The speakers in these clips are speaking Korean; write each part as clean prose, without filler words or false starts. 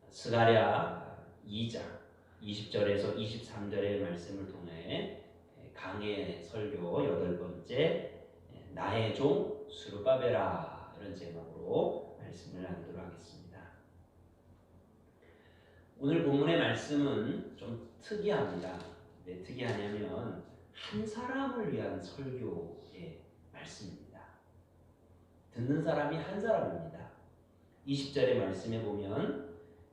스가랴 2장 20절에서 23절의 말씀을 통해 강해 설교 8번째 나의 종 스룹바벨아 이런 제목으로 말씀을 나누도록 하겠습니다. 오늘 본문의 말씀은 좀 특이합니다. 왜 특이하냐면 한 사람을 위한 설교의 말씀입니다. 듣는 사람이 한 사람입니다. 20절의 말씀에 보면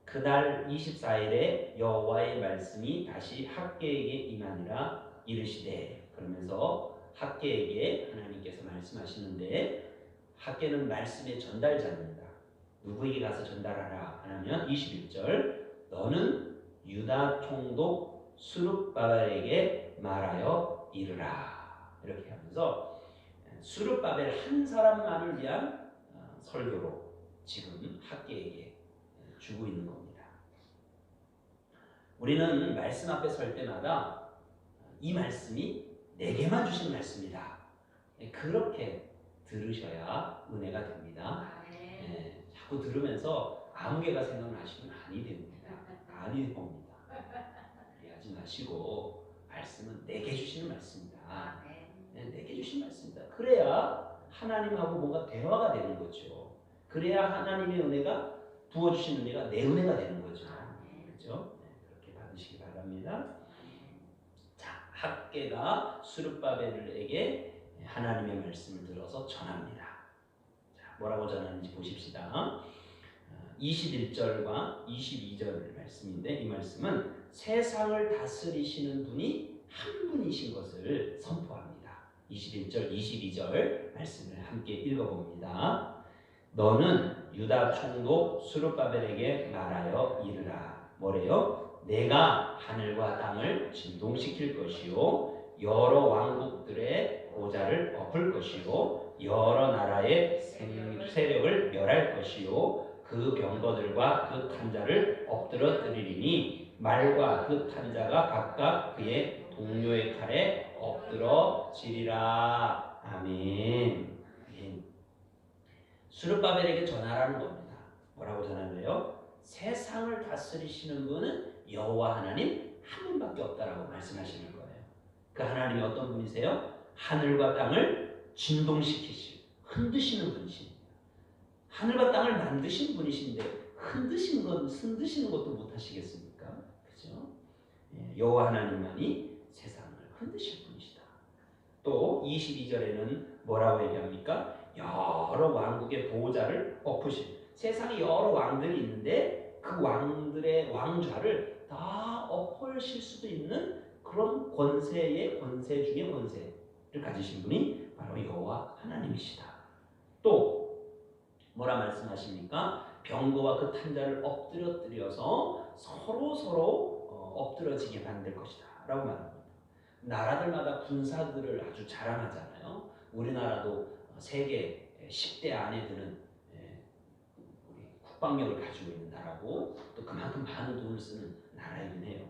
그날 24일에 여호와의 말씀이 다시 학개에게 임하니라 이르시되, 그러면서 학개에게 하나님께서 말씀하시는데, 학개는 말씀의 전달자입니다. 누구에게 가서 전달하라 하면 21절 너는 유다 총독 스룹바벨에게 말하여 이르라, 이렇게 하면서 스룹바벨 한 사람만을 위한 설교로 지금 학개에게 주고 있는 겁니다. 우리는 말씀 앞에 설 때마다 이 말씀이 내게만 주신 말씀이다, 그렇게 들으셔야 은혜가 됩니다. 자꾸 들으면서 아무개가 생각나시면 아니 됩니다. 아니 됩니다. 하지 마시고 말씀은 내게 주시는 말씀이다. 내게 주신 말씀이다. 그래야 하나님하고 뭔가 대화가 되는 거죠. 그래야 하나님의 은혜가 부어주신 은혜가 내 은혜가 되는 거죠. 그렇죠? 그렇게 받으시기 바랍니다. 자, 학개가 스룹바벨에게 하나님의 말씀을 들어서 전합니다. 자, 뭐라고 전하는지 보십시다. 21절과 22절 말씀인데, 이 말씀은 세상을 다스리시는 분이 한 분이신 것을 선포합니다. 21절, 22절 말씀을 함께 읽어봅니다. 너는 유다 총독 스룹바벨에게 말하여 이르라. 뭐래요? 내가 하늘과 땅을 진동시킬 것이요 여러 왕국들의 보좌를 엎을 것이요 여러 나라의 세력을 멸할 것이요 그 병거들과 그 탄자를 엎드러뜨리리니 말과 그 탄자가 각각 그의 동료의 칼에 엎드러지리라. 아멘. 스룹바벨에게 전하라는 겁니다. 뭐라고 전하래요? 세상을 다스리시는 분은 여호와 하나님 한 분밖에 없다라고 말씀하시는 거예요. 그 하나님이 어떤 분이세요? 하늘과 땅을 진동시키시고 흔드시는 분이십니다. 하늘과 땅을 만드신 분이신데 흔드시는 것도 못하시겠습니까? 그죠? 여호와 하나님만이 세상을 흔드실 분이시다. 또 22절에는 뭐라고 얘기합니까? 여러 왕국의 보호자를 엎으신, 세상에 여러 왕들이 있는데 그 왕들의 왕좌를 다 엎으실 수도 있는 그런 권세의 권세 중에 권세를 가지신 분이 바로 여호와 하나님이시다. 또 뭐라 말씀하십니까? 병거와 그 탄자를 엎드려뜨려서 서로 엎드러지게 만들 것이다 라고 말합니다. 나라들마다 군사들을 아주 자랑하잖아요. 우리나라도 세계 10대 안에 드는 우리 국방력을 가지고 있는 나라고, 또 그만큼 많은 돈을 쓰는 나라이긴 해요.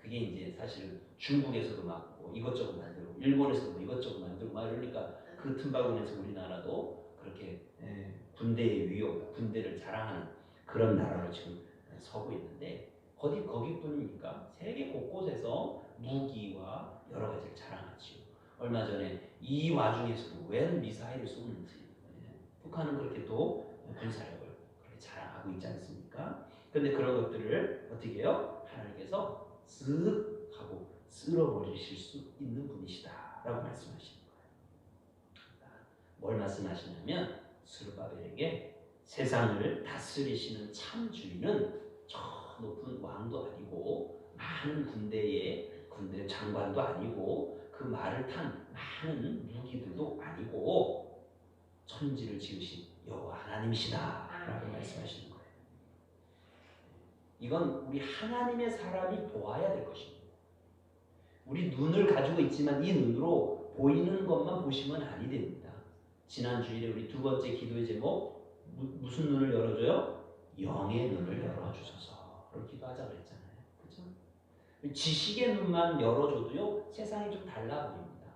그게 이제 사실 중국에서도 막 이것저것 만들고 일본에서도 뭐 이것저것 만들고 막 이러니까 그 틈바구니에서 우리나라도 그렇게 군대의 위협, 군대를 자랑하는 그런 나라로 지금 서고 있는데, 거기뿐입니까? 세계 곳곳에서 무기와 여러 가지를 자랑하지요. 얼마 전에 이 와중에서도 웬 미사일을 쏘는지, 북한은 그렇게 또 군사력을 그렇게 자랑하고 있지 않습니까? 그런데 그런 것들을 어떻게 해요? 하나님께서 쓱 하고 쓸어버리실 수 있는 분이시다 라고 말씀하시는 거예요. 뭘 말씀하시냐면 스룹바벨에게 세상을 다스리시는 참 주인은 저 높은 왕도 아니고 많은 군대 장관도 아니고 그 말을 탄 많은 무기들도 아니고 천지를 지으신 여호와 하나님이시다 라고 말씀하시는 거예요. 이건 우리 하나님의 사람이 보아야 될 것입니다. 우리 눈을 가지고 있지만 이 눈으로 보이는 것만 보시면 아니 됩니다. 지난 주일에 우리 두 번째 기도의 제목 무슨 눈을 열어줘요? 영의 눈을 열어주소서 를 기도하자 그랬잖아요. 그렇죠? 지식의 눈만 열어줘도요 세상이 좀 달라 보입니다.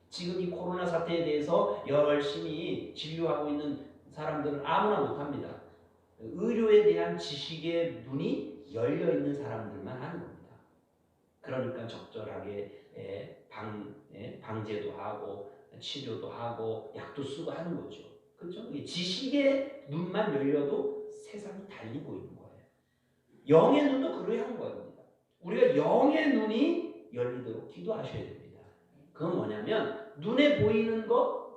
지금 이 코로나 사태에 대해서 열심히 진료하고 있는 사람들은 아무나 못합니다. 의료에 대한 지식의 눈이 열려 있는 사람들만 하는 겁니다. 그러니까 적절하게 방제도 하고 치료도 하고 약도 쓰고 하는 거죠. 그렇죠? 지식의 눈만 열려도 세상이 달리 보이는 거예요. 영의 눈도 그러야 하는 겁니다. 우리가 영의 눈이 열리도록 기도하셔야 됩니다. 그건 뭐냐면 눈에 보이는 것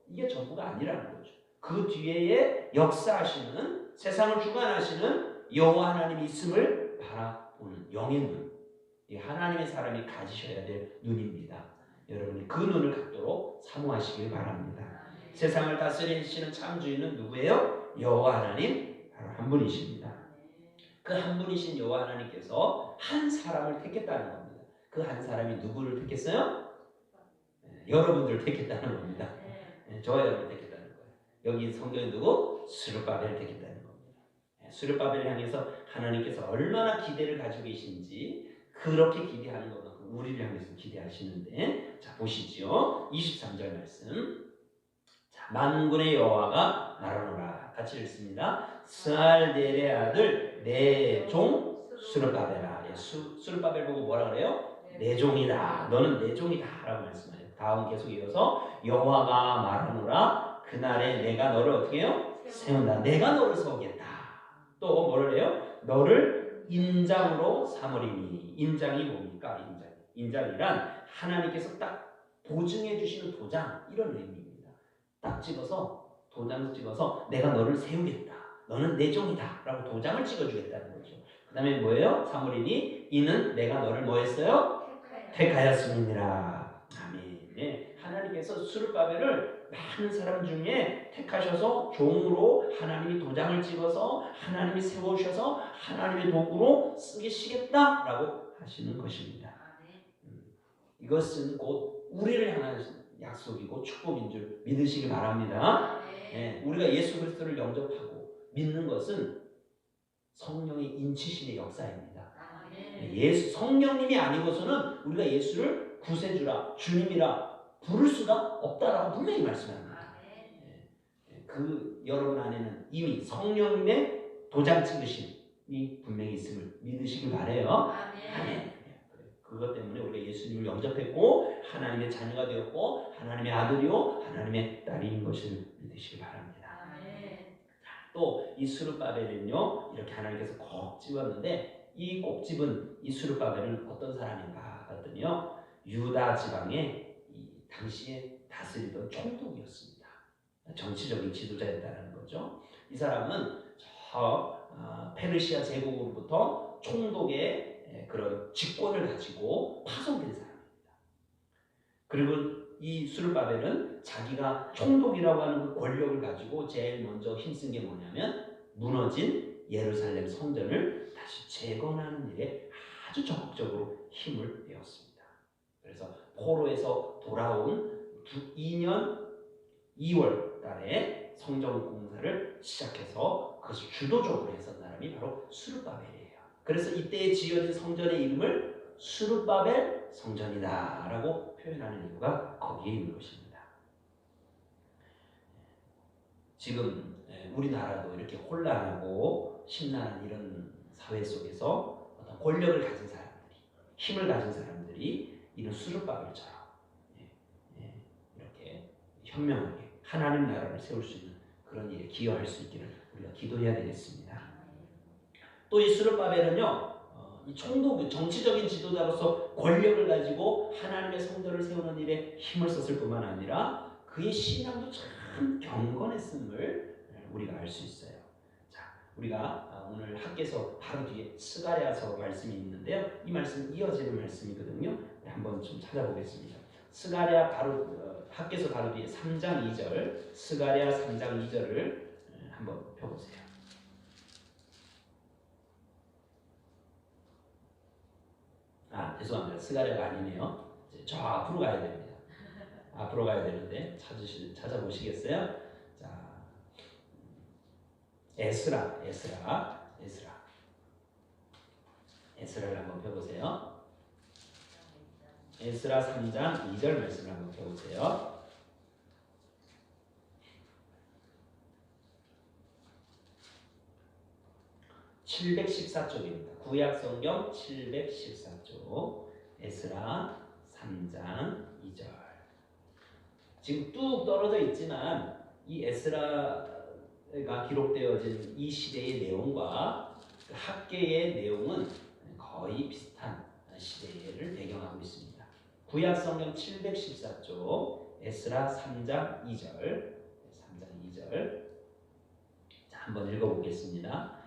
이게 전부가 아니라는 거죠. 그 뒤에 역사하시는 세상을 주관하시는 여호와 하나님이 있음을 바라보는 영의 눈, 하나님의 사람이 가지셔야 될 눈입니다. 여러분이 그 눈을 갖도록 사모하시길 바랍니다. 세상을 다스리시는 참 주인은 누구예요? 여호와 하나님 바로 한 분이십니다. 그 한 분이신 여호와 하나님께서 한 사람을 택했다는 겁니다. 그 한 사람이 누구를 택했어요? 여러분들을 택했다는 겁니다. 저와 여러분을 택했다는 거예요. 여기 성경에 누구? 스룹바벨을 택했다는 겁니다. 스룹바벨을 향해서 하나님께서 얼마나 기대를 가지고 계신지 그렇게 기대하는 것만큼 우리를 향해서 기대하시는데, 자 보시죠. 23절 말씀. 자, 만군의 여호와가 말하노라. 같이 읽습니다. 스알델의 아들 내 종 스룹바벨아. 스룹바벨 보고 뭐라 그래요? 내 종이다. 너는 내 종이다 라고 말씀하세요. 다음 계속 이어서 여호와가 말하노라. 그날에 내가 너를 어떻게 해요? 세운다. 내가 너를 세우겠다. 또 뭐를 해요? 너를 인장으로 삼으리니. 인장이 뭡니까? 인장이란 하나님께서 딱 보증해 주시는 도장, 이런 의미입니다. 딱 찍어서, 도장을 찍어서 내가 너를 세우겠다. 너는 내 종이다 라고 도장을 찍어주겠다는 거죠. 그 다음에 뭐예요? 사무리니 이는 내가 너를 뭐 했어요? 택하였음이니라. 아멘. 네. 하나님께서 스룹바벨을 많은 사람 중에 택하셔서 종으로 하나님이 도장을 찍어서 하나님이 세우셔서 하나님의 도구로 쓰시겠다라고 하시는 것입니다. 이것은 곧 우리를 향한 약속이고 축복인 줄 믿으시기 바랍니다. 네. 우리가 예수 그리스도를 영접하고 믿는 것은 성령의 인치심의 역사입니다. 성령님이 아니고서는 우리가 예수를 구세주라, 주님이라 부를 수가 없다라고 분명히 말씀합니다. 그 여러분 안에는 이미 성령님의 도장 찍으심이 분명히 있음을 믿으시길 바라요. 아멘. 그것 때문에 우리가 예수님을 영접했고 하나님의 자녀가 되었고 하나님의 아들이요 하나님의 딸인 것을 믿으시길 바랍니다. 또 이 스룹바벨은요 이렇게 하나님께서 꼭 집었는데, 이 꼭 집은 이 스룹바벨은 어떤 사람인가 하더니요 유다 지방의 이 당시에 다스리던 총독이었습니다. 정치적인 지도자였다는 거죠. 이 사람은 저 페르시아 제국으로부터 총독의 그런 직권을 가지고 파송된 사람입니다. 그리고 이 스룹바벨은 자기가 총독이라고 하는 그 권력을 가지고 제일 먼저 힘쓴 게 뭐냐면 무너진 예루살렘 성전을 다시 재건하는 일에 아주 적극적으로 힘을 내었습니다. 그래서 포로에서 돌아온 2년 2월 달에 성전 공사를 시작해서 그것을 주도적으로 했던 사람이 바로 스룹바벨이에요. 그래서 이때 지어진 성전의 이름을 스룹바벨 성전이다 라고 표현하는 이유가 거기에 있는 것입니다. 지금 우리나라도 이렇게 혼란하고 심란한 이런 사회 속에서 어떤 권력을 가진 사람들이, 힘을 가진 사람들이 이런 스룹바벨처럼 이렇게 현명하게 하나님 나라를 세울 수 있는 그런 일에 기여할 수 있기를 우리가 기도해야 되겠습니다. 또 이 스룹바벨은요 이 총독, 정치적인 지도자로서 권력을 가지고 하나님의 성전을 세우는 일에 힘을 썼을 뿐만 아니라 그의 신앙도 참 경건했음을 우리가 알 수 있어요. 자, 우리가 오늘 학개서 바로 뒤에 스가랴서 말씀이 있는데요. 이 말씀 이어지는 말씀이거든요. 한번 좀 찾아보겠습니다. 스가랴 바로 학개서 바로 뒤에 3장 2절, 스가랴 3장 2절을 한번 펴보세요. 죄송합니다. 스가랴가 아니네요. 저 앞으로 가야 됩니다. 앞으로 가야 되는데 찾아보시겠어요? 자, 에스라를 한번 펴보세요. 에스라 3장 2절 말씀을 한번 펴보세요. 714쪽입니다. 구약성경 714쪽 에스라 3장 2절. 지금 뚝 떨어져 있지만 이 에스라가 기록되어진 이 시대의 내용과 그 학계의 내용은 거의 비슷한 시대를 배경하고 있습니다. 구약성경 714쪽 에스라 3장 2절. 3장 2절. 자, 한번 읽어보겠습니다.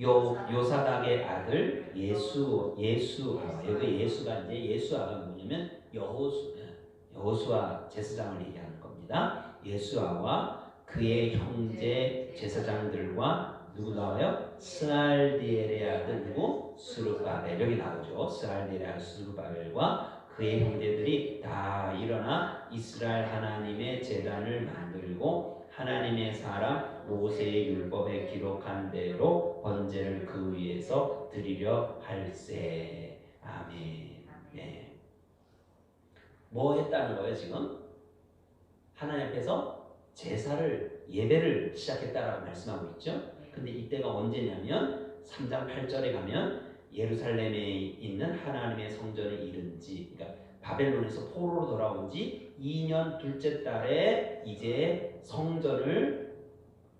요사닥의 아들 예수아. 여기 예수가 이제 예수아가 뭐냐면 여호수아 제사장을 얘기하는 겁니다. 예수아와 그의 형제 제사장들과 누구 나와요? 스알디엘의 아들 누구? 스룹바벨. 여기 나오죠. 스알디엘의 아들 스룹바벨과 그의 형제들이 다 일어나 이스라엘 하나님의 제단을 만들고 하나님의 사람 모세의 율법에 기록한 대로 번제를 그 위에서 드리려 할세. 아멘. 네. 뭐 했다는 거예요 지금? 하나님 앞에서 제사를 예배를 시작했다라고 말씀하고 있죠. 근데 이때가 언제냐면 3장 8절에 가면 예루살렘에 있는 하나님의 성전에 이른지, 그러니까 바벨론에서 포로로 돌아온 지 2년 둘째 달에 이제 성전을,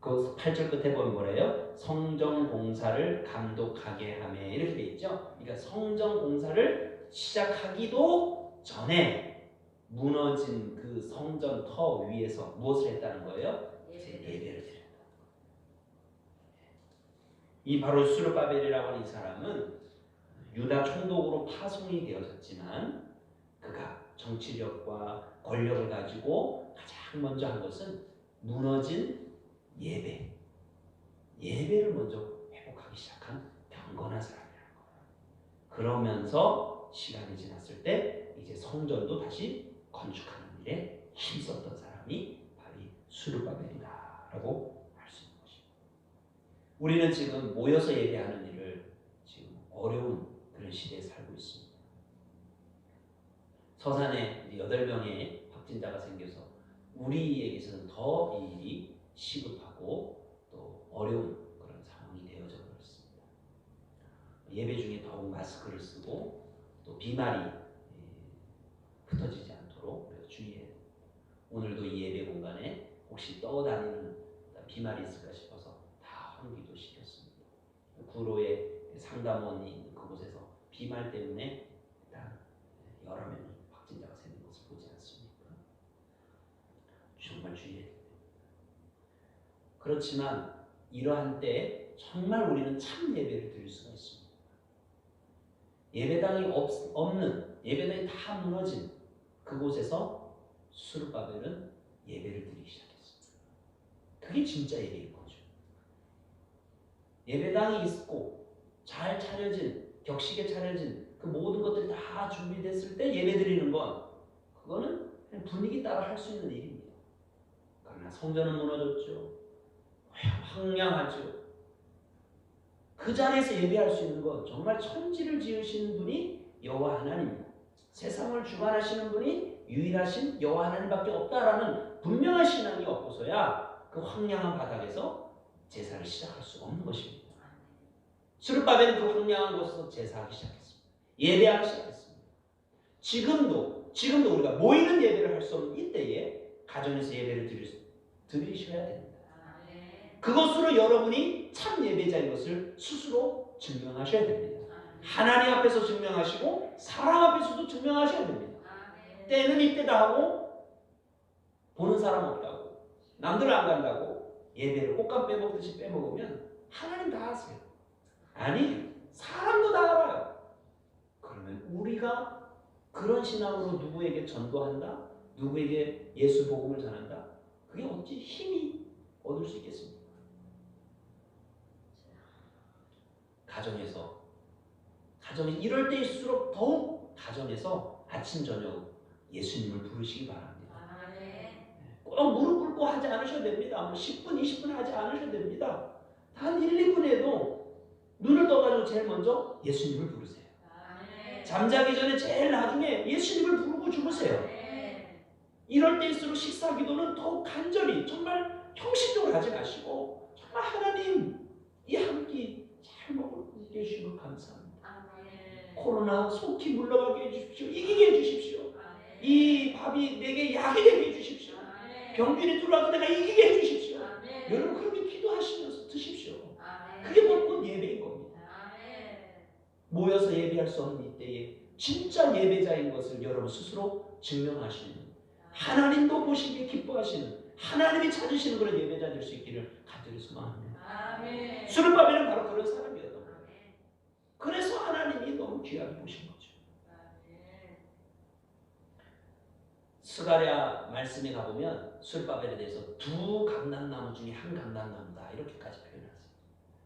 그 8절 끝에 보면 뭐래요? 성전 공사를 감독하게 하며, 이렇게 돼 있죠. 그러니까 성전 공사를 시작하기도 전에 무너진 그 성전 터 위에서 무엇을 했다는 거예요? 예배를 드렸다. 이 바로 스룹바벨이라고 하는 이 사람은 유다 총독으로 파송이 되어졌지만 그가 정치력과 권력을 가지고 가장 먼저 한 것은 무너진 예배를 먼저 회복하기 시작한 경건한 사람이라는 거예요. 그러면서 시간이 지났을 때 이제 성전도 다시 건축하는 일에 힘썼던 사람이 바로 이 스룹바벨이다라고 할 수 있는 것입니다. 우리는 지금 모여서 예배하는 일을 지금 어려운 그런 시대에 살고 있습니다. 서산에 8명의 확진자가 생겨서 우리에게서는 더 이 일이 시급하고 또 어려운 그런 상황이 되어져 버렸습니다. 예배 중에 더욱 마스크를 쓰고 또 비말이 흩어지지 않도록 우리가 주의해야 됩니다. 오늘도 이 예배 공간에 혹시 떠다니는 비말이 있을까 싶어서 다 환기도 시켰습니다. 구로에 상담원이 있는 그곳에서 비말 때문에 일단 여러 명이 확진자가 생긴 것을 보지 않습니까? 정말 주의해야 됩니다. 그렇지만 이러한 때 정말 우리는 참 예배를 드릴 수가 있습니다. 예배당이 없는, 예배당이 다 무너진 그곳에서 스룹바벨은 예배를 드리기 시작했습니다. 그게 진짜 예배인 거죠. 예배당이 있고 잘 차려진, 격식에 차려진 그 모든 것들이 다 준비됐을 때 예배 드리는 건 그거는 그냥 분위기 따라 할 수 있는 일입니다. 그러나 성전은 무너졌죠. 황량하죠. 그 자리에서 예배할 수 있는 건 정말 천지를 지으시는 분이 여호와 하나님입니다. 세상을 주관하시는 분이 유일하신 여호와 하나님밖에 없다라는 분명한 신앙이 없고서야 그 황량한 바닥에서 제사를 시작할 수 없는 것입니다. 스룹바벨은 그 황량한 곳에서 제사하기 시작했습니다. 예배하기 시작했습니다. 지금도 우리가 모이는 예배를 할 수 없는 이때에 가정에서 예배를 드리셔야 됩니다. 그것으로 여러분이 참 예배자인 것을 스스로 증명하셔야 됩니다. 하나님 앞에서 증명하시고 사람 앞에서도 증명하셔야 됩니다. 때는 이때다 하고 보는 사람 없다고, 남들 안 간다고 예배를 꽃감 빼먹듯이 빼먹으면 하나님 다 하세요. 아니, 사람도 다 알아요. 그러면 우리가 그런 신앙으로 누구에게 전도한다? 누구에게 예수 복음을 전한다? 그게 어찌 힘이 얻을 수 있겠습니까? 가정에 이럴 때일수록 더욱 가정에서 아침 저녁 예수님을 부르시기 바랍니다. 꼭 무릎 꿇고 하지 않으셔도 됩니다. 뭐 10분 20분 하지 않으셔도 됩니다. 단 1, 2분에도 눈을 떠가지고 제일 먼저 예수님을 부르세요. 잠자기 전에 제일 나중에 예수님을 부르고 주무세요. 이럴 때일수록 식사 기도는 더욱 간절히, 정말 형식적으로 하지 마시고 정말 하나님 이 한 끼 잘 먹으라. 함께 해주시고 감사합니다. 아멘. 코로나 속히 물러가게 해주십시오. 이기게 해주십시오. 아멘. 이 밥이 내게 약이 되게 해주십시오. 아멘. 병균이 들어와도 내가 이기게 해주십시오. 아멘. 여러분 그렇게 기도하시면서 드십시오. 아멘. 그게 바로 예배인 겁니다. 아멘. 모여서 예배할 수 없는 이때에 진짜 예배자인 것을 여러분 스스로 증명하시는, 하나님도 보시기에 기뻐하시는, 하나님이 찾으시는 그런 예배자 될 수 있기를 간절히 소망합니다. 아멘. 수르바벨은 바로 그런 사람이었던 거예요. 아멘. 그래서 하나님이 너무 귀하게 보신 거죠. 아멘. 스가랴 말씀에 가보면 수르바벨에 대해서 두 감람나무 중에 한 감람나무다 이렇게까지 표현했어요.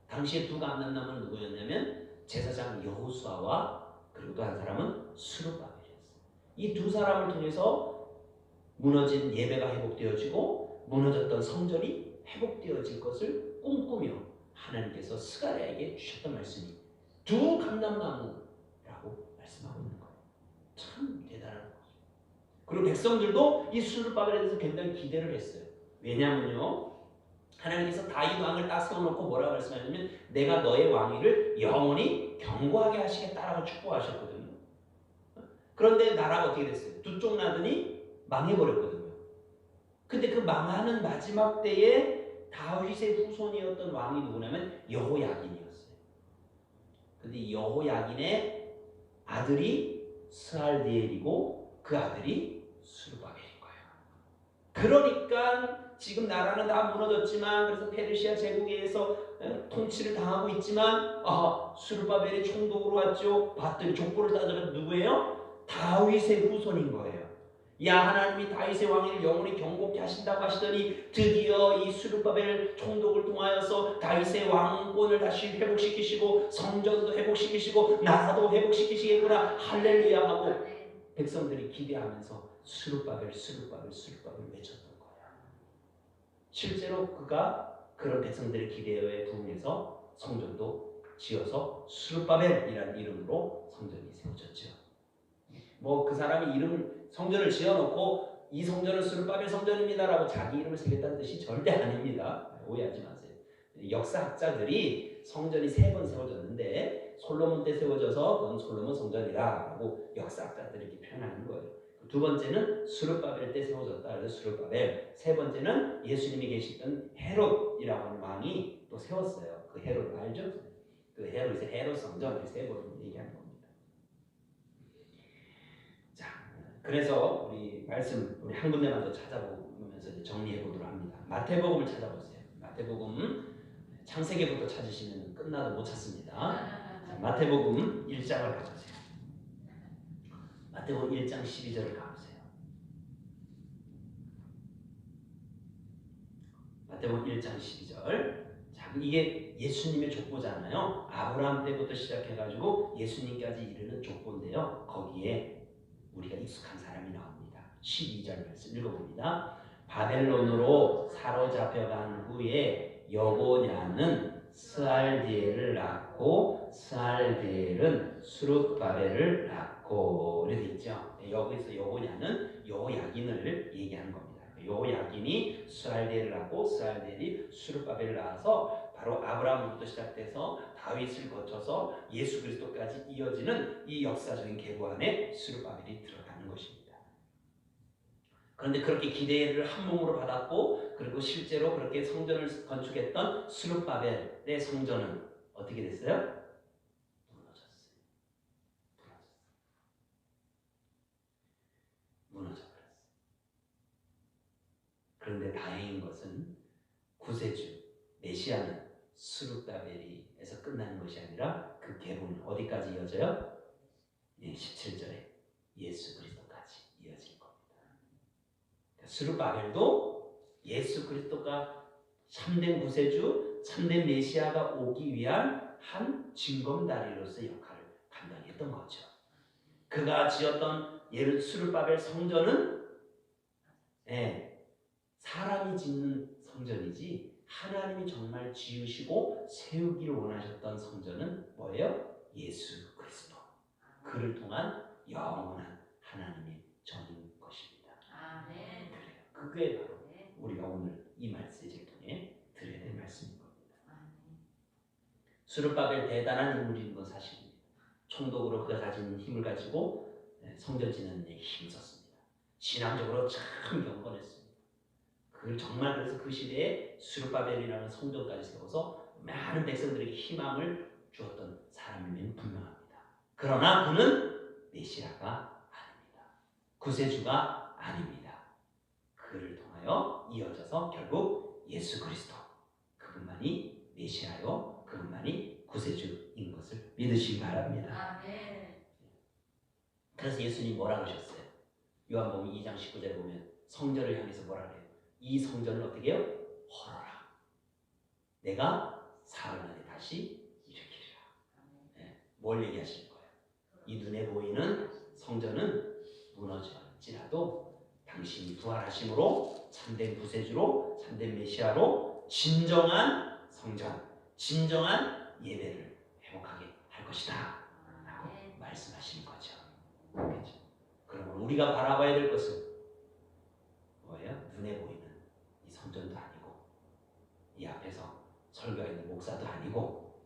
당시에 두 감람나무는 누구였냐면 제사장 여호수아와 그리고 또 한 사람은 수르바벨이었어요. 이 두 사람을 통해서 무너진 예배가 회복되어지고 무너졌던 성전이 회복되어질 것을 꿈꾸며 하나님께서 스가랴에게 주셨던 말씀이 두 감람나무라고 말씀하고 있는 거예요. 참 대단한 거죠. 그리고 백성들도 이 수르바벨에 대해서 굉장히 기대를 했어요. 왜냐하면요, 하나님께서 다윗 왕을 딱 세워놓고 뭐라고 말씀하냐면 내가 너의 왕위를 영원히 견고하게 하시겠다라고 축복하셨거든요. 그런데 나라가 어떻게 됐어요? 두 쪽 나더니 망해버렸거든요. 근데 그 망하는 마지막 때에 다윗의 후손이었던 왕이 누구냐면 여호야긴이었어요. 근데 이 여호야긴의 아들이 스알디엘이고 그 아들이 수르바벨인 거예요. 그러니까 지금 나라는 다 무너졌지만, 그래서 페르시아 제국에 의해서 통치를 당하고 있지만 수르바벨이 총독으로 왔죠. 봤더니 족보를 따져면 누구예요? 다윗의 후손인 거예요. 야, 하나님이 다윗의 왕위를 영원히 견고케 하신다고 하시더니 드디어 이 수르바벨 총독을 통하여서 다윗의 왕권을 다시 회복시키시고 성전도 회복시키시고 나라도 회복시키시겠구나 할렐루야 하고 백성들이 기대하면서 수르바벨 외쳤던 거예요. 실제로 그가 그런 백성들의 기대에 부응해서 성전도 지어서 수르바벨이라는 이름으로 성전이 세워졌죠. 뭐 그 사람이 성전을 지어놓고 이 성전은 수르바벨 성전입니다라고 자기 이름을 새겼다는 뜻이 절대 아닙니다. 오해하지 마세요. 역사학자들이 성전이 3번 세워졌는데 솔로몬 때 세워져서 그건 솔로몬 성전이라고 역사학자들이 이렇게 표현하는 거예요. 두 번째는 수르바벨 때 세워졌다. 그래서 수르바벨. 세 번째는 예수님이 계시던 헤롯이라고 하는 왕이 또 세웠어요. 그 헤롯 알죠? 그 헤롯의 헤롯 성전, 그 세 번 얘기하는 겁니다. 자, 그래서 우리 말씀 우리 한 군데만 더 찾아보면서 이제 정리해 보도록 합니다. 마태복음을 찾아보세요. 마태복음 창세기부터 찾으시면 끝나도 못 찾습니다. 자, 마태복음 1장을 가보세요. 마태복음 1장 12절을 가보세요. 마태복음 1장 12절. 자, 이게 예수님의 족보잖아요. 아브라함 때부터 시작해가지고 예수님까지 이르는 족보인데요. 거기에 우리가 익숙한 사람이 나옵니다. 12절 말씀 읽어봅니다. 바벨론으로 사로잡혀간 후에 여고냐는 스알디엘을 낳고 스알디엘은 수르바벨을 낳고 이렇게 있죠. 여기서 여고냐는 여호야긴을 얘기하는 겁니다. 여호야긴이 스알디엘을 낳고 스알디엘이 수르바벨을 낳아서 바로 아브라함부터 시작돼서 다윗을 거쳐서 예수 그리스도까지 이어지는 이 역사적인 계보 안에 수르바벨이 들어가는 것입니다. 그런데 그렇게 기대를 한 몸으로 받았고 그리고 실제로 그렇게 성전을 건축했던 수르바벨의 성전은 어떻게 됐어요? 무너졌어요. 무너져버렸어요. 그런데 다행인 것은 구세주 메시아는 수르바벨에서 끝나는 것이 아니라 그 계보는 어디까지 이어져요? 17절에 예수 그리스도까지 이어질 겁니다. 수르바벨도 예수 그리스도가 참된 구세주, 참된 메시아가 오기 위한 한 징검다리로서의 역할을 감당했던 거죠. 그가 지었던 수르바벨 성전은 사람이 짓는 성전이지 하나님이 정말 지으시고 세우기를 원하셨던 성전은 뭐예요? 예수 그리스도. 그를 통한 영원한 하나님의 전인 것입니다. 아멘. 그게 바로 우리가 오늘 이 메시지를 통해 드려야 될 말씀인 겁니다. 스룹바벨 대단한 인물인 건 사실입니다. 총독으로 그가 가진 힘을 가지고 성전 짓는 데 힘썼습니다. 신앙적으로 참 경건했습니다. 그 정말 그래서 그 시대에 스룹바벨이라는 성전까지 세워서 많은 백성들에게 희망을 주었던 사람이면 분명합니다. 그러나 그는 메시아가 아닙니다. 구세주가 아닙니다. 그를 통하여 이어져서 결국 예수 그리스도, 그분만이 메시아요, 그분만이 구세주인 것을 믿으시기 바랍니다. 아멘. 그래서 예수님 뭐라 그러셨어요? 요한복음 2장 19절에 보면 성전을 향해서 뭐라 그래요? 이 성전을 어떻게 해요? 헐어라. 내가 사흘 만에 다시 일으키리라. 뭘 얘기하시는 거예요? 이 눈에 보이는 성전은 무너질지라도 당신이 부활하심으로 참된 구세주로, 참된 메시아로 진정한 성전, 진정한 예배를 회복하게 할 것이다 라고 말씀하시는 거죠. 그렇죠? 그러면 우리가 바라봐야 될 것은 뭐예요? 눈에 보이는 이 성전도 아니고 이 앞에서 설교하는 목사도 아니고,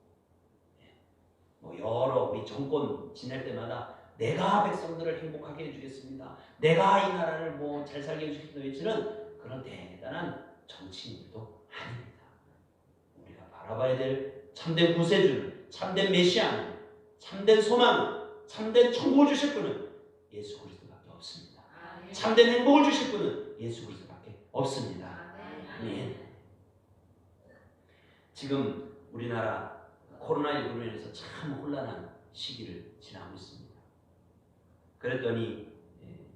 뭐 여러 우리 정권 지낼 때마다 내가 백성들을 행복하게 해주겠습니다, 내가 이 나라를 뭐 잘 살게 해주겠습니다 외치는 그런 대단한 정치인들도 아닙니다. 우리가 바라봐야 될 참된 구세주는, 참된 메시아는, 참된 소망은, 참된 천국을 주실 분은 예수 그리스도밖에 없습니다. 참된 행복을 주실 분은 예수 그리스도밖에 없습니다. 아멘. 지금 우리나라 코로나19로 인해서 참 혼란한 시기를 지나고 있습니다. 그랬더니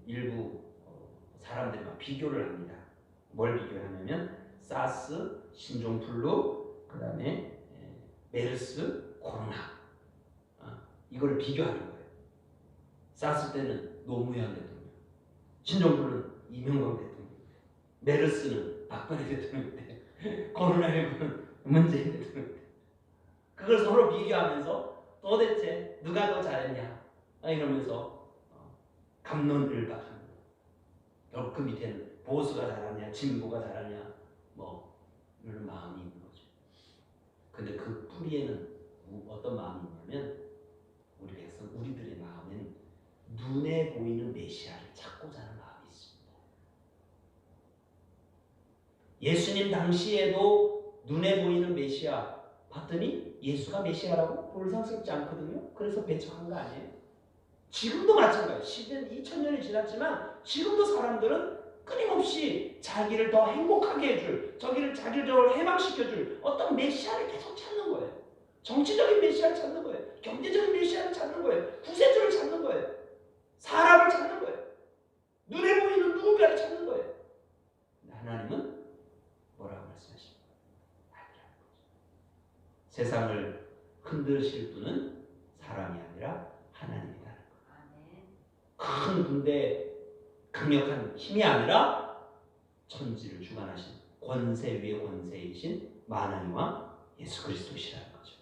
일부 사람들이 막 비교를 합니다. 뭘 비교하냐면 사스, 신종플루, 그 다음에 메르스, 코로나, 이걸 비교하는 거예요. 사스 때는 노무현 대통령, 신종플루는 이명박 대통령, 메르스는 박근혜 대통령 때, 코로나19는 문재인 대통령 때. 그걸 서로 비교하면서 도대체 누가 더 잘했냐 이러면서 갑론을박합니다. 결국 그 밑에는 보수가 잘하냐, 진보가 잘하냐, 뭐 이런 마음이 있는 거죠. 근데 그 뿌리에는 어떤 마음이 있냐면 우리 백성, 우리들의 마음엔 눈에 보이는 메시아를 찾고자 하는 마음이 있습니다. 예수님 당시에도 눈에 보이는 메시아 봤더니 예수가 메시아라고 볼상스럽지 않거든요. 그래서 배척한 거 아니에요? 지금도 마찬가지예요. 시대는 2000년이 지났지만 지금도 사람들은 끊임없이 자기를 더 행복하게 해줄, 자기를 더 해방시켜줄 어떤 메시아를 계속 찾는 거예요. 정치적인 메시아를 찾는 거예요. 경제적인 메시아를 찾는 거예요. 구세주를 찾는 거예요. 사람을 찾는 거예요. 눈에 보이는 누군가를 찾는 거예요. 하나님은 뭐라고 말씀하십니까? 아니라는 거죠. 세상을 흔드실 분은 사람이 아니라 하나님이다. 큰 군대, 강력한 힘이 아니라 천지를 주관하신 권세 위의 권세이신 만왕의 왕 예수 그리스도시라는 거죠.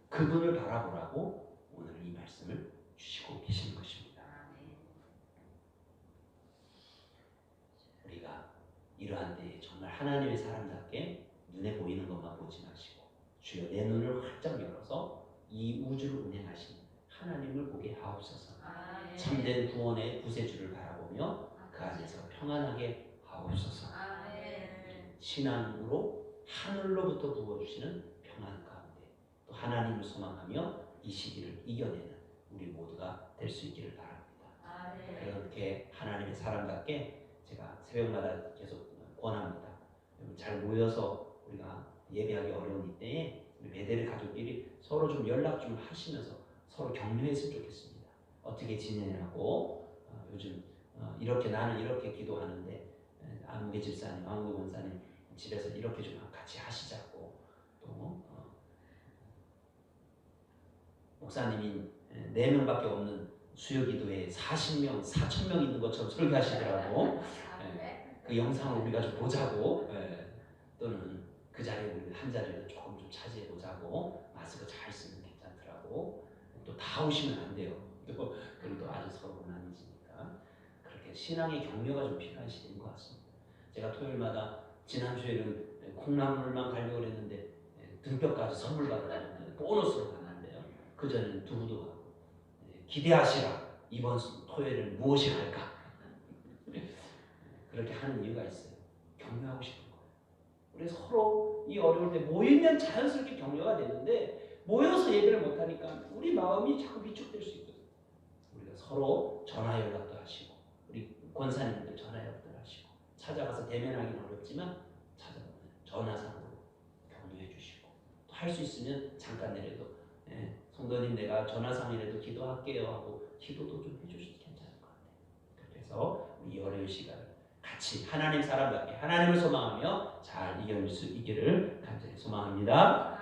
그분을 바라보라고 오늘 이 말씀을 주시고 계시는 것입니다. 우리가 이러한 때에 정말 하나님의 사람답게 눈에 보이는 것만 보지 마시고 주여 내 눈을 활짝 열어서 이 우주를 운행하신 하나님을 보게 하옵소서. 참된 구원의 구세주를 바라보며 그 안에서 평안하게 하옵소서. 신앙으로 하늘로부터 부어주시는 평안 가운데 또 하나님을 소망하며 이 시기를 이겨내는 우리 모두가 될 수 있기를 바랍니다. 그렇게 하나님의 사람답게 제가 새벽마다 계속 권합니다. 잘 모여서 우리가 예배하기 어려운 이때에 우리 베델 가족끼리 서로 좀 연락 좀 하시면서 서로 격려했으면 좋겠습니다. 어떻게 지내냐고, 요즘 이렇게 나는 이렇게 기도하는데 안무개 집사님, 안무개 원사님 집에서 이렇게 좀 같이 하시자고, 또 목사님이 4명밖에 없는 수요기도에 40명, 4,000명 있는 것처럼 설교하시더라고. 그 영상을 우리가 좀 보자고, 또는 그 자리에 우리 한 자리를 조금 좀 차지해 보자고, 마스크 잘 쓰면 괜찮더라고. 또 다 오시면 안 돼요. 그래도 아주 서로 나뉘지니까 그렇게 신앙의 격려가 좀 필요한 시대인 것 같습니다. 제가 토요일마다 지난주에는 콩나물만 가려고 했는데 등뼈까지 선물 받아가지고 보너스로 가는데요. 그 전에는 두부도 가고 기대하시라. 이번 토요일은 무엇이 갈까? 그렇게 하는 이유가 있어요. 격려하고 싶은 거예요. 우리 서로 이 어려울 때 모이면 자연스럽게 격려가 되는데 모여서 얘기를 못하니까 우리 마음이 자꾸 위축될 수 있거든요. 우리가 서로 전화 연락도 하시고 우리 권사님들 전화 연락도 하시고 찾아가서 대면하기는 어렵지만 찾아가면 전화상으로 격려해 주시고 또 할 수 있으면 잠깐이라도 성도님 내가 전화상이라도 기도할게요 하고 기도도 좀 해주셔도 괜찮을 것 같아요. 그래서 이 어려운 시간 같이 하나님 사람답게 하나님을 소망하며 잘 이겨낼 수 있기를 간절히 소망합니다.